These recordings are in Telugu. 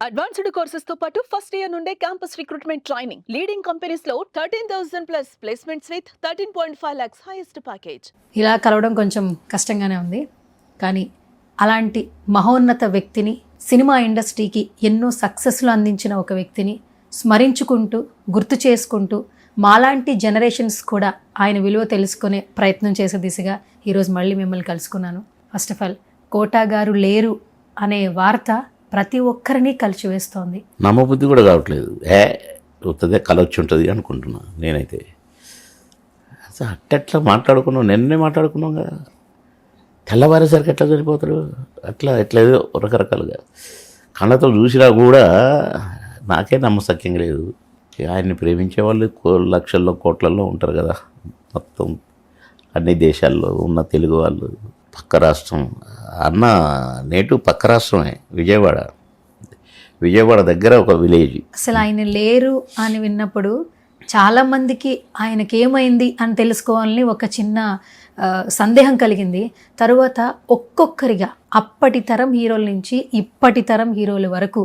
అడ్వాన్స్డ్ కోర్సెస్ తో పాటు ఫస్ట్ ఇయర్ నుండే campus recruitment training leading companies లో 13,000 plus placements with 13.5 lakhs highest package. ఇలా కలవడం కొంచెం కష్టంగానే ఉంది, కానీ అలాంటి మహోన్నత వ్యక్తిని, సినిమా ఇండస్ట్రీకి ఎన్నో సక్సెస్లు అందించిన ఒక వ్యక్తిని స్మరించుకుంటూ, గుర్తు చేసుకుంటూ, మాలాంటి జనరేషన్స్ కూడా ఆయన విలువ తెలుసుకునే ప్రయత్నం చేసే దిశగా ఈరోజు మళ్ళీ మిమ్మల్ని కలుసుకున్నాను. ఫస్ట్ ఆఫ్ ఆల్, కోటా గారు లేరు అనే వార్త ప్రతి ఒక్కరిని కలిచివేస్తోంది. నమ్మబుద్ధి కూడా కావట్లేదు. వస్తుంది కలొచ్చి ఉంటుంది అనుకుంటున్నా నేనైతే. అసలు అట్టెట్లా మాట్లాడుకున్నాం, నిన్నే మాట్లాడుకున్నాం కదా. తెల్లవారేసరికి ఎట్లా చనిపోతాడు, ఎట్లా ఏదో రకరకాలుగా కళ్ళతో చూసినా కూడా నాకే నమ్మశక్యంగా లేదు. ఆయన్ని ప్రేమించే వాళ్ళు లక్షల్లో కోట్లల్లో ఉంటారు కదా, మొత్తం అన్ని దేశాల్లో ఉన్న తెలుగు వాళ్ళు. పక్క రాష్ట్రం అన్న నేటివ్ పక్క రాష్ట్రమే విజయవాడ దగ్గర ఒక విలేజ్. అసలు ఆయన లేరు అని విన్నప్పుడు చాలామందికి ఆయనకేమైంది అని తెలుసుకోవాలని ఒక చిన్న సందేహం కలిగింది. తరువాత ఒక్కొక్కరిగా అప్పటి తరం హీరోల నుంచి ఇప్పటి తరం హీరోల వరకు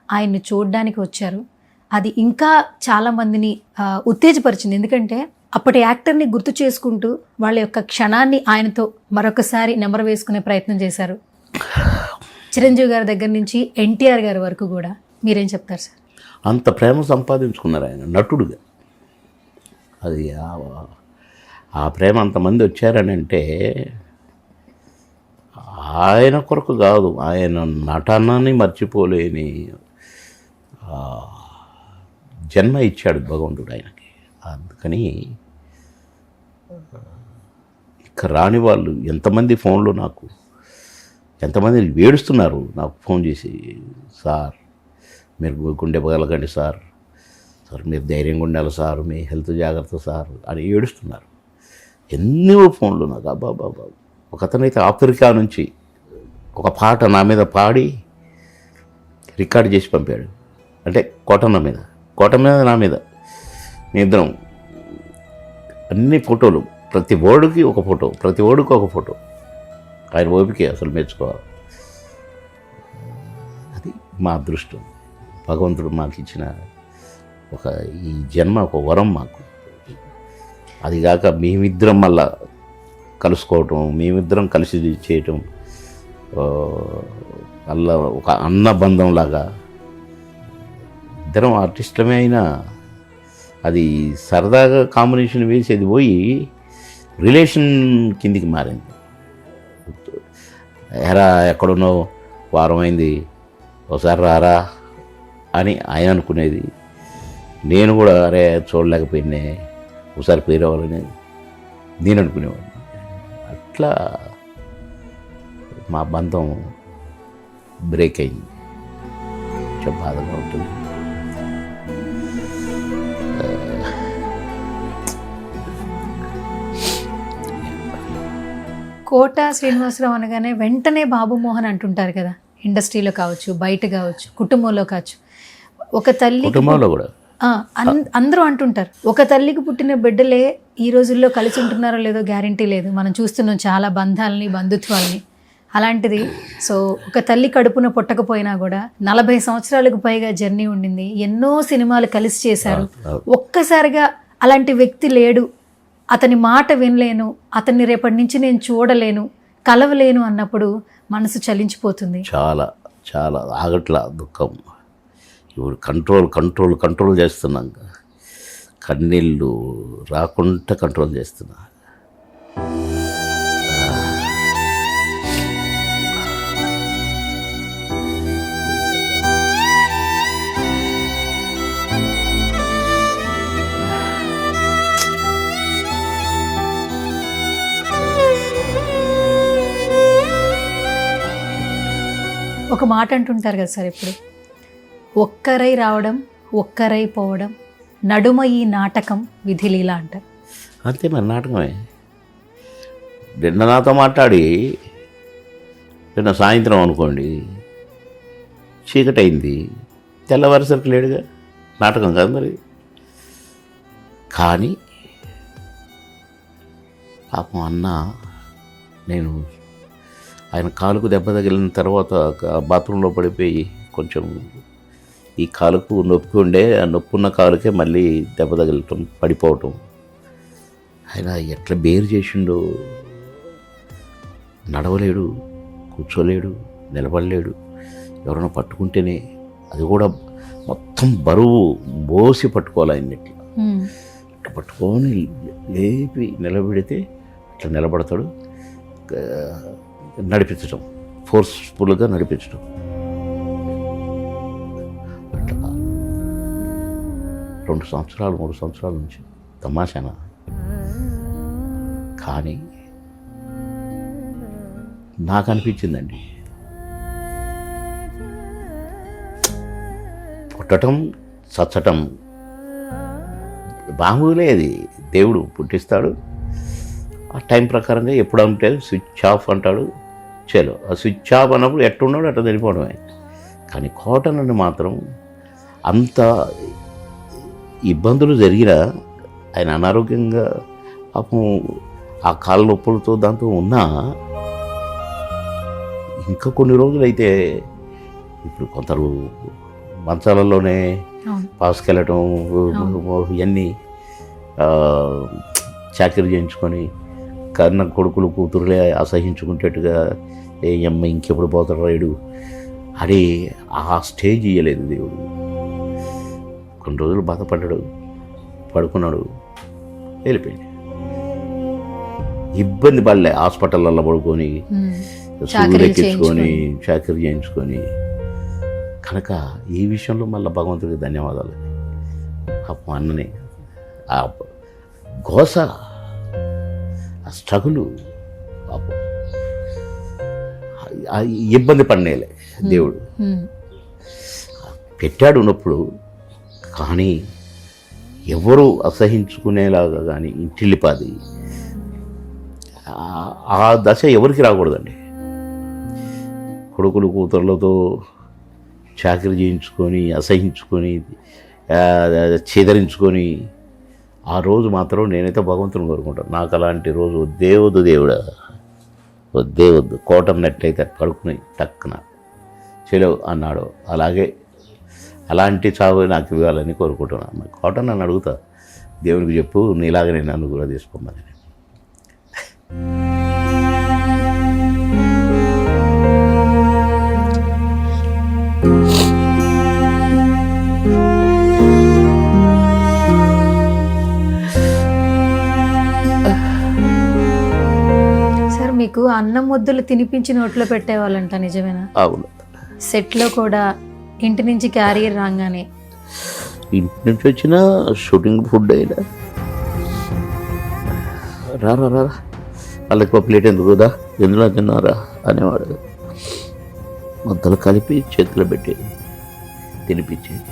ఆయన్ని చూడడానికి వచ్చారు. అది ఇంకా చాలామందిని ఉత్తేజపరిచింది. ఎందుకంటే అప్పటి యాక్టర్ని గుర్తు చేసుకుంటూ వాళ్ళ యొక్క క్షణాన్ని ఆయనతో మరొకసారి నెమరు వేసుకునే ప్రయత్నం చేశారు. చిరంజీవి గారి దగ్గర నుంచి ఎన్టీఆర్ గారి వరకు కూడా. మీరేం చెప్తారు సార్? అంత ప్రేమ సంపాదించుకున్నారు ఆయన నటుడుగా. అది ఆ ప్రేమ అంతమంది వచ్చారని అంటే ఆయన కొరకు కాదు, ఆయన నటనని మర్చిపోలేని జన్మ ఇచ్చాడు భగవంతుడు ఆయనకి. అందుకని ఇక రాని వాళ్ళు ఎంతమంది ఫోన్లో నాకు ఎంతమంది ఏడుస్తున్నారు, నాకు ఫోన్ చేసి, సార్ మీరు గుండె పగలకండి సార్ మీరు ధైర్యంగా ఉండాలి సార్, మీ హెల్త్ జాగ్రత్త సార్ అని ఏడుస్తున్నారు. ఎన్నో ఫోన్లు నాకు. అబ్బాబాబా. ఒక అతనైతే ఆఫ్రికా నుంచి ఒక పాట నా మీద పాడి రికార్డ్ చేసి పంపాడు. అంటే కోట మీద నా మీద మీ ఇద్దరం అన్ని ఫోటోలు, ప్రతి ఓడుకి ఒక ఫోటో. ఆయన ఓపికే అసలు మెచ్చుకోవాలి. అది మా అదృష్టం. భగవంతుడు మాకు ఇచ్చిన ఈ జన్మ ఒక వరం మాకు. అదిగాక మేమిద్దరం మళ్ళా కలుసుకోవటం, మేమిద్దరం కలిసి చేయటం, అలా ఒక అన్న బంధంలాగా. ఇద్దరం ఆర్టిస్టులమే అయినా అది సరదాగా కాంబినేషన్ వేసేది పోయి రిలేషన్ కిందికి మారింది. ఎరా ఎక్కడున్నావు, వారం అయింది, ఒకసారి రారా అని ఆయన అనుకునేది. నేను కూడా అరే చూడలేకపోయినా ఒకసారి పోయి రావాలని నేను అనుకునేవాడిని. అట్లా మా బంధం బ్రేక్ అయింది. కొంచెం బాధగా ఉంటుంది. కోట శ్రీనివాసరావు అనగానే వెంటనే బాబు మోహన్ అంటుంటారు కదా, ఇండస్ట్రీలో కావచ్చు, బయట కావచ్చు, కుటుంబంలో కావచ్చు. ఒక తల్లి కుటుంబంలో కూడా అందరూ అంటుంటారు, ఒక తల్లికి పుట్టిన బిడ్డలే ఈ రోజుల్లో కలిసి ఉంటున్నారో లేదో గ్యారంటీ లేదు. మనం చూస్తున్నాం చాలా బంధాలని, బంధుత్వాలని. అలాంటిది సో ఒక తల్లి కడుపున పుట్టకపోయినా కూడా 40 సంవత్సరాలకు పైగా జర్నీ ఉండింది, ఎన్నో సినిమాలు కలిసి చేశారు. ఒక్కసారిగా అలాంటి వ్యక్తి లేడు, అతని మాట వినలేను, అతన్ని రేపటి నుంచి నేను చూడలేను, కలవలేను అన్నప్పుడు మనసు చలించిపోతుంది. చాలా చాలా ఆగట్లా దుఃఖం. ఇప్పుడు కంట్రోల్ చేస్తున్నాం, కన్నీళ్ళు రాకుండా కంట్రోల్ చేస్తున్నా. ఒక మాట అంటుంటారు కదా సార్, ఇప్పుడు ఒక్కరై రావడం ఒక్కరై పోవడం, నడుమ ఈ నాటకం విధిలీల అంటారు. అంతే మరి, నాటకమే. నిన్న నాతో మాట్లాడి నిన్న సాయంత్రం అనుకోండి చీకటి అయింది, తెల్లవారేసరికి లేడుగా, నాటకం కాదు మరి. కానీ పాపం అన్న, నేను ఆయన కాలుకు దెబ్బ తగిలిన తర్వాత బాత్రూంలో పడిపోయి కొంచెం ఈ కాలుకు నొప్పి ఉండే ఆ నొప్పి ఉన్న కాలుకే మళ్ళీ దెబ్బ తగలటం, పడిపోవటం. ఆయన ఎట్లా బేరు చేసిండో. నడవలేడు, కూర్చోలేడు, నిలబడలేడు. ఎవరైనా పట్టుకుంటేనే అది కూడా మొత్తం బరువు మోసి పట్టుకోవాలి ఆయన్ని. ఇట్లా పట్టుకొని లేపి నిలబెడితే ఇట్లా నిలబడతాడు. నడిపించడం, ఫోర్స్ఫుల్గా నడిపించడం. అట్లా 2 సంవత్సరాలు 3 సంవత్సరాల నుంచి తమాషానా. కానీ నాకు అనిపించిందండి, పుట్టటం చచ్చటం మామూలే. అది దేవుడు పుట్టిస్తాడు, ఆ టైం ప్రకారంగా ఎప్పుడు అంటే స్విచ్ ఆఫ్ అంటాడు. చలో ఆ స్విచ్ ఆఫ్ అన్నప్పుడు ఎట్టున్నాడు అట్లా చనిపోవడమే. కానీ కాటన్ అని మాత్రం అంత ఇబ్బందులు జరిగినా ఆయన అనారోగ్యంగా పాపం ఆ కాళ్ళ నొప్పులతో దాంతో ఉన్నా ఇంకా కొన్ని రోజులైతే ఇప్పుడు కొందరు మంచాలలోనే పాసుకెళ్ళటం ఇవన్నీ చాకరీ చేయించుకొని కన్న కొడుకులు కూతురులే అసహించుకునేట్టుగా ఏ అమ్మ ఇంకెప్పుడు పోతాడు రాయుడు అని ఆ స్టేజ్ ఇయ్యలేదు దేవుడు. కొన్ని రోజులు బాధపడ్డాడు, పడుకున్నాడు, వెళ్ళిపోయింది. ఇబ్బంది పడలే. హాస్పిటల్లో పడుకొని సూర్యులు ఎక్కించుకొని చాకరీ చేయించుకొని. కనుక ఈ విషయంలో మళ్ళీ భగవంతుడికి ధన్యవాదాలు. పాపం అన్నని ఆ గోస, ఆ స్ట్రగులు, పాపం ఇబ్బంది పడినేలే దేవుడు పెట్టాడు ఉన్నప్పుడు. కానీ ఎవరు అసహించుకునేలాగా కానీ ఇంటిల్లిపాది ఆ దశ ఎవరికి రాకూడదండి. కొడుకులు కూతుర్లతో చాకరీ చేయించుకొని అసహించుకొని చేదరించుకొని ఆ రోజు మాత్రం నేనైతే భగవంతుని కోరుకుంటాను. నాకు అలాంటి రోజు దేవుడా వద్దు కోటం నెట్టయితే పడుకుని టక్కున చెలో అన్నాడు. అలాగే అలాంటి చావు నాకు ఇవ్వాలని కోరుకుంటున్నాను. కాటన్ నన్ను అడుగుతా, దేవునికి చెప్పు నీలాగా నేను నన్ను కూడా తీసుకోమని. సార్, మీకు అన్నం ముద్దలు తినిపించి నోట్లో పెట్టేవాళ్ళంట, నిజమేనా? అవును. సెట్లో కూడా ఇంటి నుంచి క్యారియర్ రాగానే ఇంటి నుంచి వచ్చిన షూటింగ్ ఫుడ్ అయినా రా వాళ్ళకి ఒక ప్లేట్ ఎందుకు కదా, ఎందులో తిన్నారా అనేవాడు. ముద్దలు కలిపి చేతిలో పెట్టి తినిపించేది.